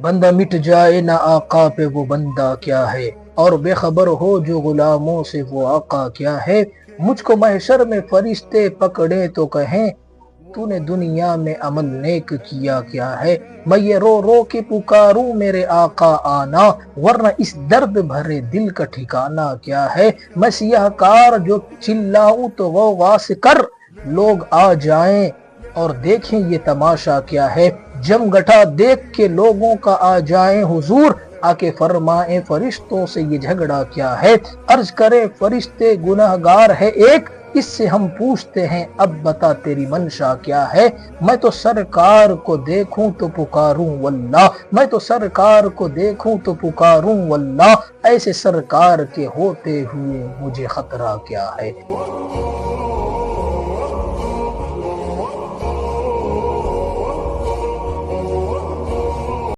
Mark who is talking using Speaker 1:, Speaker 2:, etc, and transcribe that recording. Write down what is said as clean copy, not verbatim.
Speaker 1: بندہ مٹ جائے نہ آقا پہ وہ بندہ کیا ہے، اور بے خبر ہو جو غلاموں سے وہ آقا کیا ہے۔ مجھ کو محشر میں فرشتے پکڑے تو کہیں تو نے دنیا میں عمل نیک کیا کیا ہے۔ میں یہ رو رو کے پکاروں میرے آقا آنا، ورنہ اس درد بھرے دل کا ٹھکانہ کیا ہے۔ میں سیاہ کار جو چلاؤں تو غوغا سے کر لوگ آ جائیں اور دیکھیں یہ تماشا کیا ہے۔ جم گٹھا دیکھ کے لوگوں کا آ جائیں حضور، آ کے فرمائیں فرشتوں سے یہ جھگڑا کیا ہے۔ عرض کرے فرشتے گناہ گار ہے ایک، اس سے ہم پوچھتے ہیں اب بتا تیری منشا کیا ہے۔ میں تو سرکار کو دیکھوں تو پکاروں واللہ، میں تو سرکار کو دیکھوں تو پکاروں واللہ، ایسے سرکار کے ہوتے ہوئے مجھے خطرہ کیا ہے۔